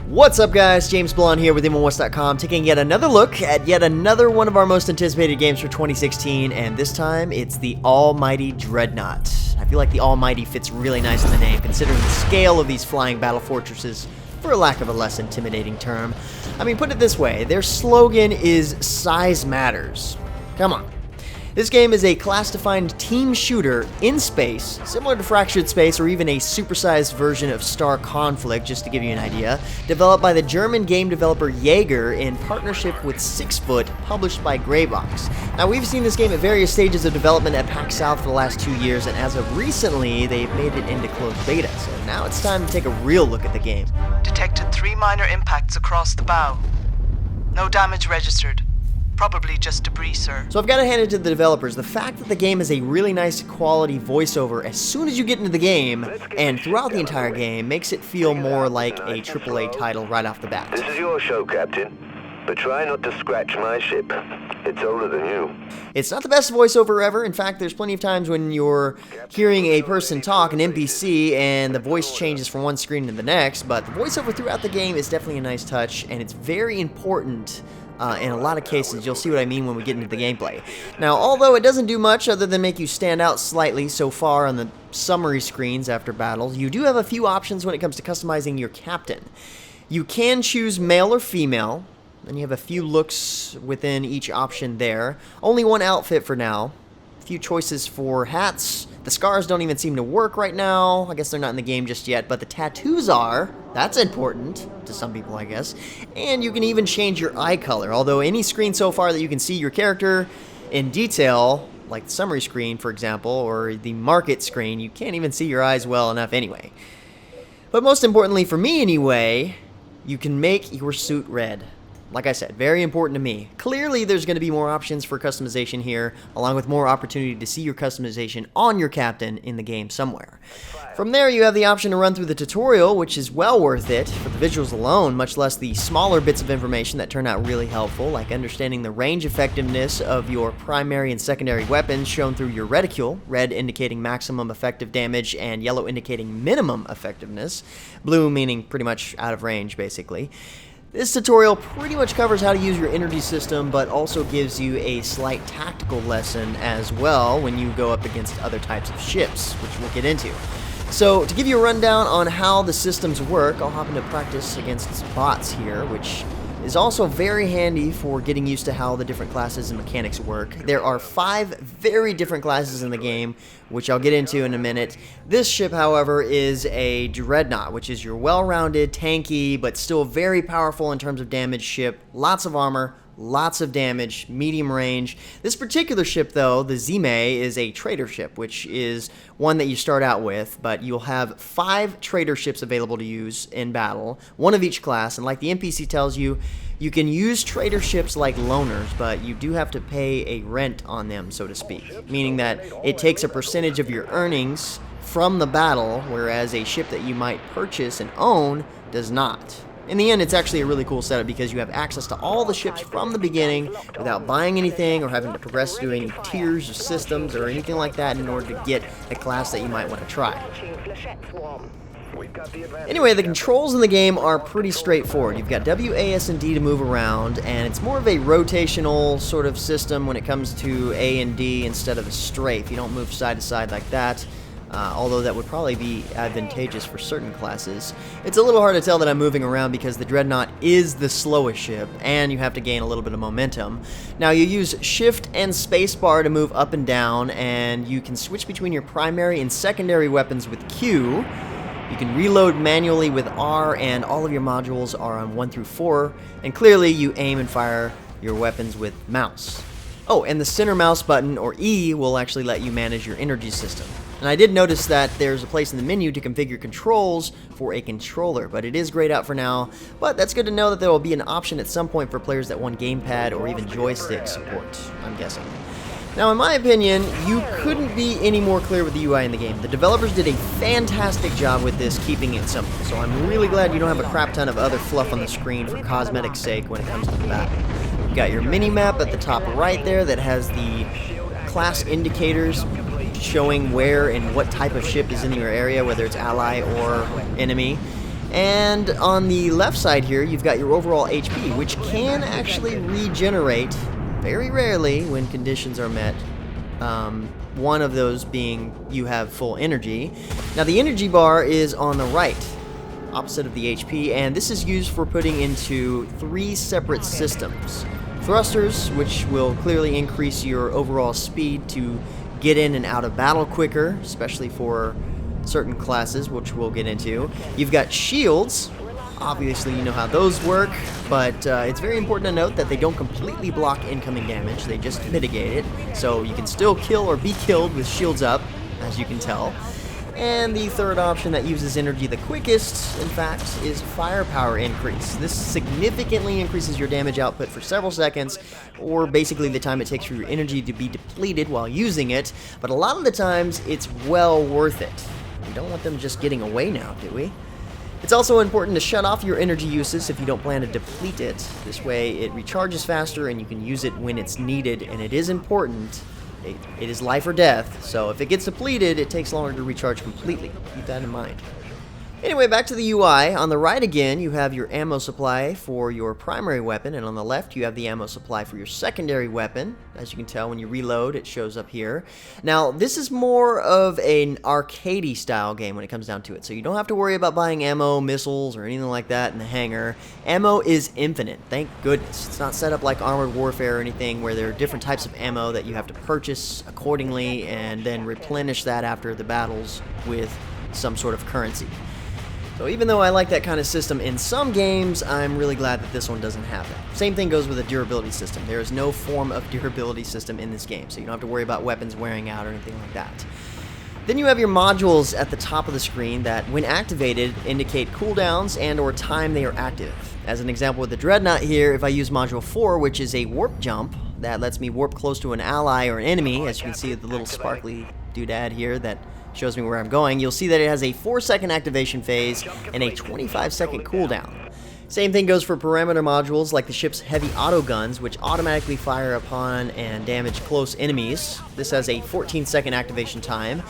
What's up, guys? James Blonde here with MMOHuts.com, taking yet another look at yet another one of our most anticipated games for 2016, and this time it's the almighty Dreadnought. I feel like the almighty fits really nice in the name, considering the scale of these flying battle fortresses, for lack of a less intimidating term. I mean, put it this way, their slogan is "Size Matters." Come on. This game is a class-defined team shooter in space, similar to Fractured Space or even a supersized version of Star Conflict, just to give you an idea, developed by the German game developer Jaeger in partnership with 6foot, published by Greybox. Now, we've seen this game at various stages of development at PAX South for the last 2 years, and as of recently, they've made it into closed beta, so now it's time to take a real look at the game. Detected 3 minor impacts across the bow. No damage registered. Probably just debris, sir. So I've got to hand it to the developers. The fact that the game has a really nice quality voiceover as soon as you get into the game and throughout the entire game makes it feel more like a AAA title right off the bat. This is your show, Captain, but try not to scratch my ship. It's older than you. It's not the best voiceover ever. In fact, there's plenty of times when you're hearing a person talk, an NPC, and the voice changes from one screen to the next, but the voiceover throughout the game is definitely a nice touch, and it's very important. In a lot of cases, you'll see what I mean when we get into the gameplay. Now, although it doesn't do much other than make you stand out slightly so far on the summary screens after battles, you do have a few options when it comes to customizing your captain. You can choose male or female, and you have a few looks within each option there. Only one outfit for now. A few choices for hats. The scars don't even seem to work right now. I guess they're not in the game just yet, but the tattoos are. That's important to some people, I guess. And you can even change your eye color, although any screen so far that you can see your character in detail, like the summary screen, for example, or the market screen, you can't even see your eyes well enough anyway. But most importantly for me anyway, you can make your suit red. Like I said, very important to me. Clearly, there's going to be more options for customization here, along with more opportunity to see your customization on your captain in the game somewhere. From there, you have the option to run through the tutorial, which is well worth it for the visuals alone, much less the smaller bits of information that turn out really helpful, like understanding the range effectiveness of your primary and secondary weapons shown through your reticule, red indicating maximum effective damage and yellow indicating minimum effectiveness, blue meaning pretty much out of range, basically. This tutorial pretty much covers how to use your energy system, but also gives you a slight tactical lesson as well when you go up against other types of ships, which we'll get into. So, to give you a rundown on how the systems work, I'll hop into practice against bots here, which is also very handy for getting used to how the different classes and mechanics work. There are 5 very different classes in the game, which I'll get into in a minute. This ship, however, is a Dreadnought, which is your well-rounded, tanky, but still very powerful in terms of damage ship. Lots of armor, lots of damage, medium range. This particular ship, though, the Zime, is a trader ship, which is one that you start out with, but you'll have 5 trader ships available to use in battle, one of each class, and like the NPC tells you, you can use trader ships like loaners, but you do have to pay a rent on them, so to speak, meaning that it takes a percentage of your earnings from the battle, whereas a ship that you might purchase and own does not. In the end, it's actually a really cool setup because you have access to all the ships from the beginning without buying anything or having to progress through any tiers or systems or anything like that in order to get the class that you might want to try. Anyway, the controls in the game are pretty straightforward. You've got W, A, S, and D to move around, and it's more of a rotational sort of system when it comes to A and D instead of a strafe. You don't move side to side like that. Although that would probably be advantageous for certain classes. It's a little hard to tell that I'm moving around because the Dreadnought is the slowest ship, and you have to gain a little bit of momentum. Now, you use Shift and Spacebar to move up and down, and you can switch between your primary and secondary weapons with Q. You can reload manually with R, and all of your modules are on 1 through 4, and clearly you aim and fire your weapons with mouse. Oh, and the center mouse button, or E, will actually let you manage your energy system. And I did notice that there's a place in the menu to configure controls for a controller, but it is grayed out for now. But that's good to know that there will be an option at some point for players that want gamepad or even joystick support, I'm guessing. Now, in my opinion, you couldn't be any more clear with the UI in the game. The developers did a fantastic job with this, keeping it simple. So I'm really glad you don't have a crap ton of other fluff on the screen for cosmetic sake when it comes to the battle. You've got your mini-map at the top right there that has the class indicators showing where and what type of ship is in your area, whether it's ally or enemy. And on the left side here, you've got your overall HP, which can actually regenerate very rarely when conditions are met. One of those being you have full energy. Now the energy bar is on the right, opposite of the HP, and this is used for putting into 3 separate systems. Thrusters, which will clearly increase your overall speed to get in and out of battle quicker, especially for certain classes, which we'll get into. You've got shields. Obviously you know how those work, but it's very important to note that they don't completely block incoming damage, they just mitigate it, so you can still kill or be killed with shields up, as you can tell. And the third option that uses energy the quickest, in fact, is firepower increase. This significantly increases your damage output for several seconds, or basically the time it takes for your energy to be depleted while using it, but a lot of the times it's well worth it. We don't want them just getting away now, do we? It's also important to shut off your energy uses if you don't plan to deplete it. This way it recharges faster and you can use it when it's needed, and it is important. It is life or death, so if it gets depleted, it takes longer to recharge completely. Keep that in mind. Anyway, back to the UI. On the right again, you have your ammo supply for your primary weapon, and on the left you have the ammo supply for your secondary weapon. As you can tell, when you reload, it shows up here. Now, this is more of an arcadey style game when it comes down to it, so you don't have to worry about buying ammo, missiles, or anything like that in the hangar. Ammo is infinite, thank goodness. It's not set up like Armored Warfare or anything where there are different types of ammo that you have to purchase accordingly and then replenish that after the battles with some sort of currency. So even though I like that kind of system in some games, I'm really glad that this one doesn't have that. Same thing goes with a durability system. There is no form of durability system in this game, so you don't have to worry about weapons wearing out or anything like that. Then you have your modules at the top of the screen that, when activated, indicate cooldowns and or time they are active. As an example with the Dreadnought here, if I use Module 4, which is a warp jump, that lets me warp close to an ally or an enemy, as you can see with the little sparkly doodad here that shows me where I'm going, you'll see that it has a 4-second activation phase and a 25-second cooldown. Same thing goes for parameter modules like the ship's heavy auto guns, which automatically fire upon and damage close enemies. This has a 14-second activation time.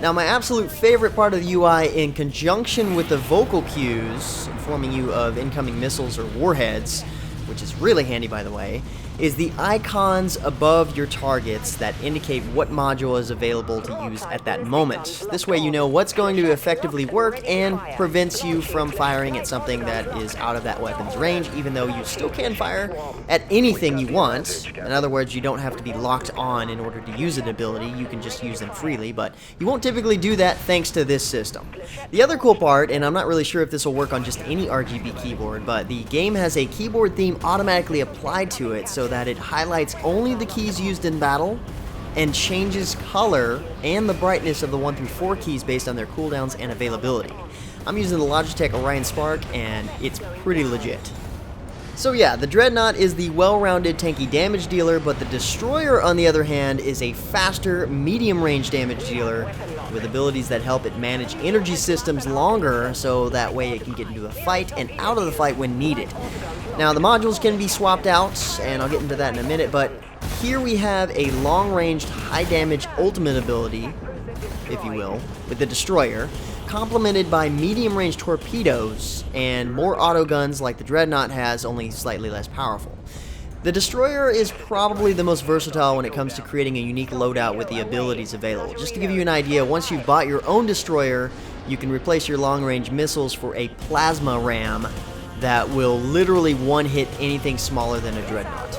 Now, my absolute favorite part of the UI, in conjunction with the vocal cues informing you of incoming missiles or warheads, which is really handy by the way, is the icons above your targets that indicate what module is available to use at that moment. This way you know what's going to effectively work and prevents you from firing at something that is out of that weapon's range, even though you still can fire at anything you want. In other words, you don't have to be locked on in order to use an ability, you can just use them freely, but you won't typically do that thanks to this system. The other cool part, and I'm not really sure if this will work on just any RGB keyboard, but the game has a keyboard theme automatically applied to it so that it highlights only the keys used in battle and changes color and the brightness of the 1 through 4 keys based on their cooldowns and availability. I'm using the Logitech Orion Spark and it's pretty legit. So yeah, the Dreadnought is the well-rounded tanky damage dealer, but the Destroyer on the other hand is a faster, medium-range damage dealer with abilities that help it manage energy systems longer so that way it can get into the fight and out of the fight when needed. Now the modules can be swapped out, and I'll get into that in a minute, but here we have a long-ranged, high-damage ultimate ability, if you will, with the Destroyer, complemented by medium-range torpedoes and more auto guns like the Dreadnought has, only slightly less powerful. The Destroyer is probably the most versatile when it comes to creating a unique loadout with the abilities available. Just to give you an idea, once you've bought your own Destroyer, you can replace your long-range missiles for a plasma ram that will literally one-hit anything smaller than a Dreadnought.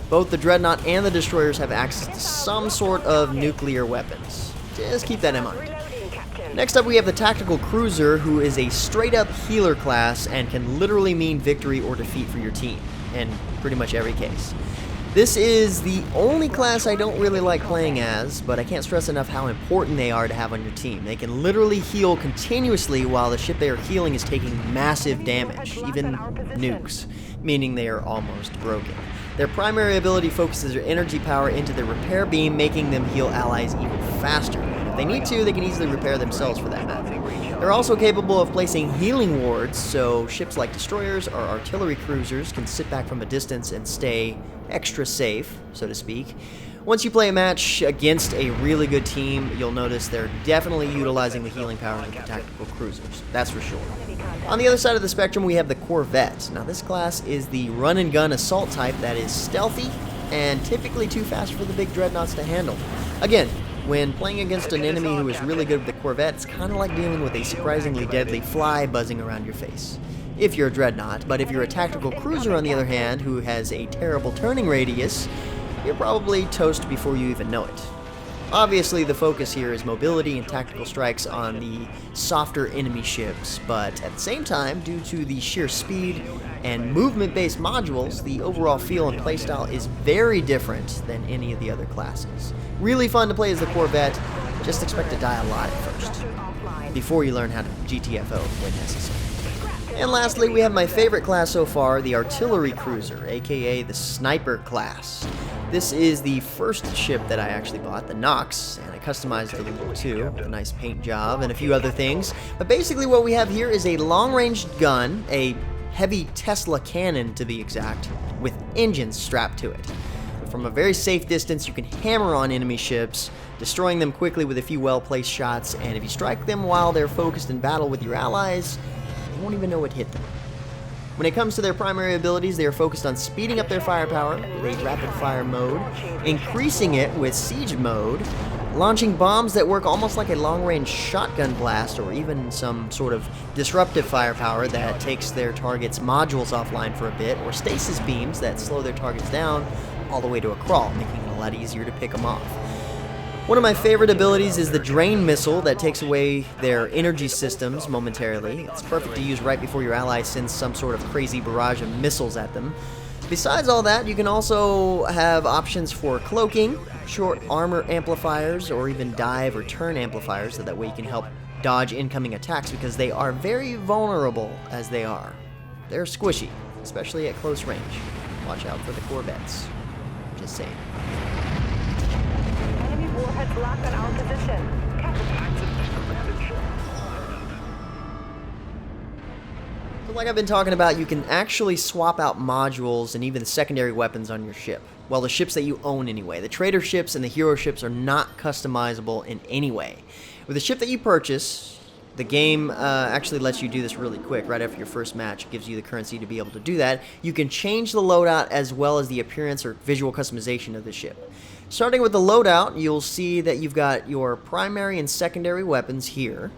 Both the Dreadnought and the Destroyers have access to some sort of nuclear weapons. Just keep that in mind. Next up we have the Tactical Cruiser, who is a straight-up healer class and can literally mean victory or defeat for your team, in pretty much every case. This is the only class I don't really like playing as, but I can't stress enough how important they are to have on your team. They can literally heal continuously while the ship they are healing is taking massive damage, even nukes, meaning they are almost broken. Their primary ability focuses their energy power into the repair beam, making them heal allies even faster. If they need to, they can easily repair themselves for that matter. They're also capable of placing healing wards, so ships like destroyers or artillery cruisers can sit back from a distance and stay extra safe, so to speak, Once you play a match against a really good team, you'll notice they're definitely utilizing the healing power of the tactical cruisers, that's for sure. On the other side of the spectrum, we have the Corvette. Now this class is the run-and-gun assault type that is stealthy and typically too fast for the big dreadnoughts to handle. Again, when playing against an enemy who is really good with the Corvette, it's kind of like dealing with a surprisingly deadly fly buzzing around your face. If you're a dreadnought, but if you're a tactical cruiser on the other hand, who has a terrible turning radius, you're probably toast before you even know it. Obviously, the focus here is mobility and tactical strikes on the softer enemy ships, but at the same time, due to the sheer speed and movement-based modules, the overall feel and playstyle is very different than any of the other classes. Really fun to play as the Corvette, just expect to die a lot at first, before you learn how to GTFO when necessary. And lastly, we have my favorite class so far, the Artillery Cruiser, aka the Sniper class. This is the first ship that I actually bought, the Nox, and I customized it a little too, with a nice paint job and a few other things. But basically what we have here is a long-range gun, a heavy Tesla cannon to be exact, with engines strapped to it. From a very safe distance, you can hammer on enemy ships, destroying them quickly with a few well-placed shots, and if you strike them while they're focused in battle with your allies, you won't even know what hit them. When it comes to their primary abilities, they are focused on speeding up their firepower with a rapid fire mode, increasing it with siege mode, launching bombs that work almost like a long-range shotgun blast, or even some sort of disruptive firepower that takes their target's modules offline for a bit, or stasis beams that slow their targets down all the way to a crawl, making it a lot easier to pick them off. One of my favorite abilities is the Drain Missile that takes away their energy systems momentarily. It's perfect to use right before your ally sends some sort of crazy barrage of missiles at them. Besides all that, you can also have options for cloaking, short armor amplifiers, or even dive or turn amplifiers, so that way you can help dodge incoming attacks because they are very vulnerable as they are. They're squishy, especially at close range. Watch out for the Corvettes. Just saying. Warheads locked on our position. So like I've been talking about, you can actually swap out modules and even secondary weapons on your ship. Well, the ships that you own anyway. The trader ships and the hero ships are not customizable in any way. With the ship that you purchase, the game actually lets you do this really quick. Right after your first match, it gives you the currency to be able to do that. You can change the loadout as well as the appearance or visual customization of the ship. Starting with the loadout, you'll see that you've got your primary and secondary weapons here,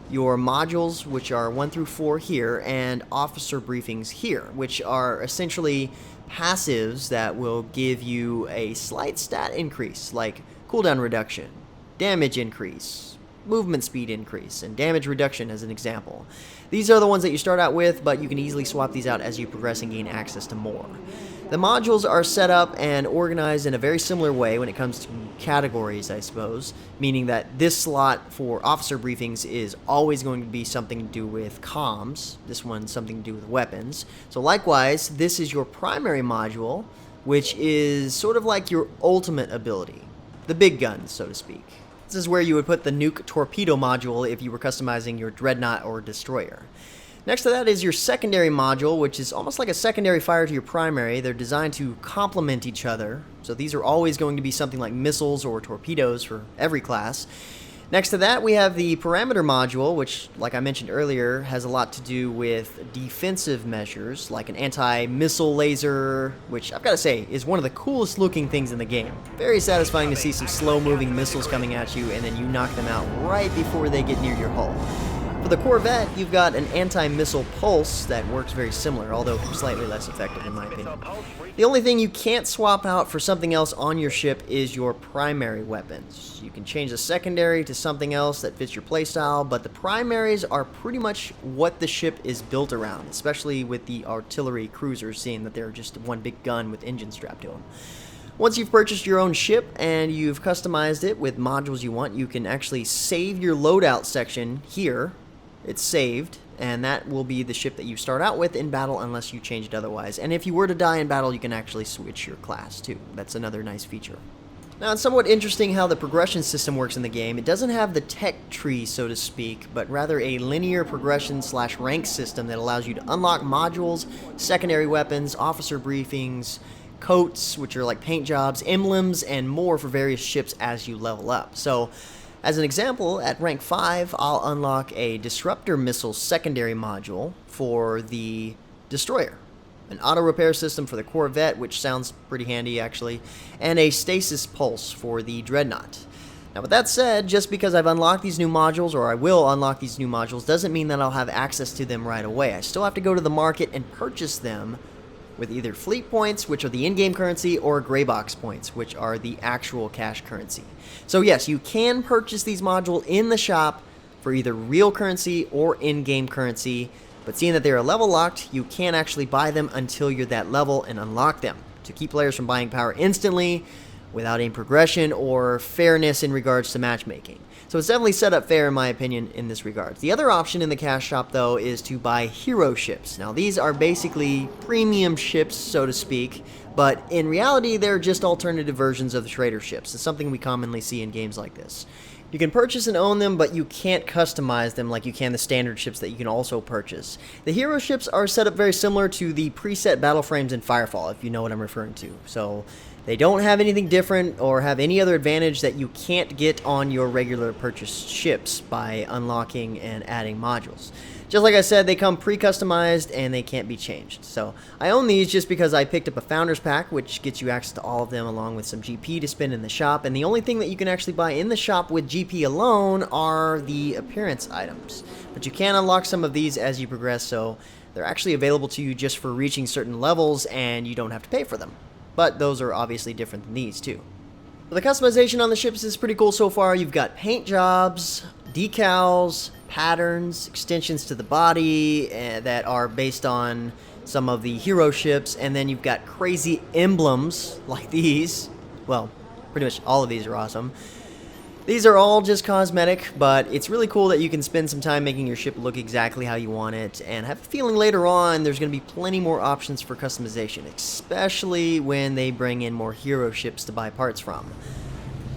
your modules, which are 1 through 4 here, and officer briefings here, which are essentially passives that will give you a slight stat increase, like cooldown reduction, damage increase, movement speed increase, and damage reduction as an example. These are the ones that you start out with, but you can easily swap these out as you progress and gain access to more. The modules are set up and organized in a very similar way when it comes to categories, I suppose, meaning that this slot for officer briefings is always going to be something to do with comms, this one's something to do with weapons. So likewise, this is your primary module, which is sort of like your ultimate ability, the big guns, so to speak. This is where you would put the nuke torpedo module if you were customizing your dreadnought or destroyer. Next to that is your secondary module, which is almost like a secondary fire to your primary. They're designed to complement each other, so these are always going to be something like missiles or torpedoes for every class. Next to that, we have the parameter module, which, like I mentioned earlier, has a lot to do with defensive measures, like an anti-missile laser, which I've got to say is one of the coolest looking things in the game. Very satisfying to see some slow-moving missiles coming at you, and then you knock them out right before they get near your hull. For the Corvette, you've got an anti-missile pulse that works very similar, although slightly less effective in my opinion. The only thing you can't swap out for something else on your ship is your primary weapons. You can change the secondary to something else that fits your playstyle, but the primaries are pretty much what the ship is built around, especially with the artillery cruisers, seeing that they're just one big gun with engines strapped to them. Once you've purchased your own ship and you've customized it with modules you want, you can actually save your loadout section here. It's saved, and that will be the ship that you start out with in battle unless you change it otherwise. And if you were to die in battle, you can actually switch your class too. That's another nice feature. Now, it's somewhat interesting how the progression system works in the game. It doesn't have the tech tree, so to speak, but rather a linear progression / rank system that allows you to unlock modules, secondary weapons, officer briefings, coats, which are like paint jobs, emblems, and more for various ships as you level up. So, as an example, at rank 5, I'll unlock a disruptor missile secondary module for the destroyer, an auto repair system for the Corvette, which sounds pretty handy actually, and a stasis pulse for the Dreadnought. Now with that said, just because I've unlocked these new modules, or I will unlock these new modules, doesn't mean that I'll have access to them right away. I still have to go to the market and purchase them with either fleet points, which are the in-game currency, or gray box points, which are the actual cash currency. So yes, you can purchase these modules in the shop for either real currency or in-game currency, but seeing that they are level locked, you can't actually buy them until you're that level and unlock them, to keep players from buying power instantly without any progression or fairness in regards to matchmaking. So it's definitely set up fair in my opinion in this regard. The other option in the cash shop though is to buy hero ships. Now these are basically premium ships, so to speak, but in reality they're just alternative versions of the trader ships. It's something we commonly see in games like this. You can purchase and own them, but you can't customize them like you can the standard ships that you can also purchase. The hero ships are set up very similar to the preset battle frames in Firefall, if you know what I'm referring to. So they don't have anything different or have any other advantage that you can't get on your regular purchased ships by unlocking and adding modules. Just like I said, they come pre-customized and they can't be changed. So I own these just because I picked up a Founders Pack, which gets you access to all of them along with some GP to spend in the shop. And the only thing that you can actually buy in the shop with GP alone are the appearance items. But you can unlock some of these as you progress, so they're actually available to you just for reaching certain levels and you don't have to pay for them. But those are obviously different than these too. The customization on the ships is pretty cool so far. You've got paint jobs, decals, patterns, extensions to the body that are based on some of the hero ships, and then you've got crazy emblems like these. Well, pretty much all of these are awesome. These are all just cosmetic, but it's really cool that you can spend some time making your ship look exactly how you want it, and have a feeling later on there's going to be plenty more options for customization, especially when they bring in more hero ships to buy parts from.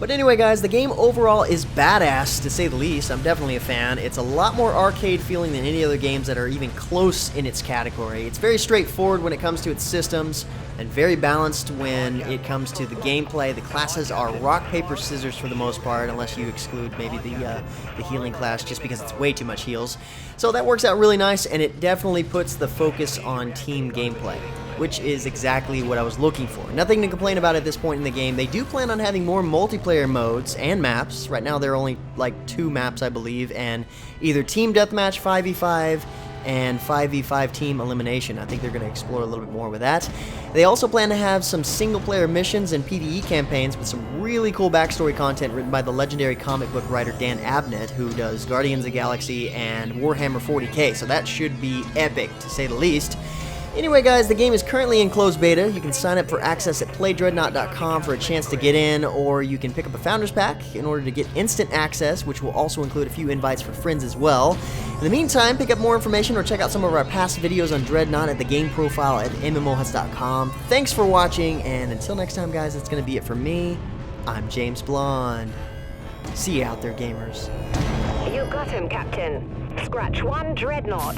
But anyway guys, the game overall is badass to say the least. I'm definitely a fan. It's a lot more arcade feeling than any other games that are even close in its category. It's very straightforward when it comes to its systems, and very balanced when it comes to the gameplay. The classes are rock, paper, scissors for the most part, unless you exclude maybe the healing class just because it's way too much heals. So that works out really nice, and it definitely puts the focus on team gameplay, which is exactly what I was looking for. Nothing to complain about at this point in the game. They do plan on having more multiplayer modes and maps. Right now there are only like 2 maps I believe, and either team deathmatch 5v5 and 5v5 team elimination. I think they're going to explore a little bit more with that. They also plan to have some single player missions and PvE campaigns with some really cool backstory content written by the legendary comic book writer Dan Abnett, who does Guardians of the Galaxy and Warhammer 40k, so that should be epic to say the least. Anyway guys, the game is currently in closed beta. You can sign up for access at playdreadnought.com for a chance to get in, or you can pick up a Founders Pack in order to get instant access, which will also include a few invites for friends as well. In the meantime, pick up more information or check out some of our past videos on Dreadnought at the game profile at MMOHuts.com. Thanks for watching, and until next time guys, that's going to be it for me. I'm James Blonde. See you out there, gamers. You got him, Captain. Scratch 1 Dreadnought.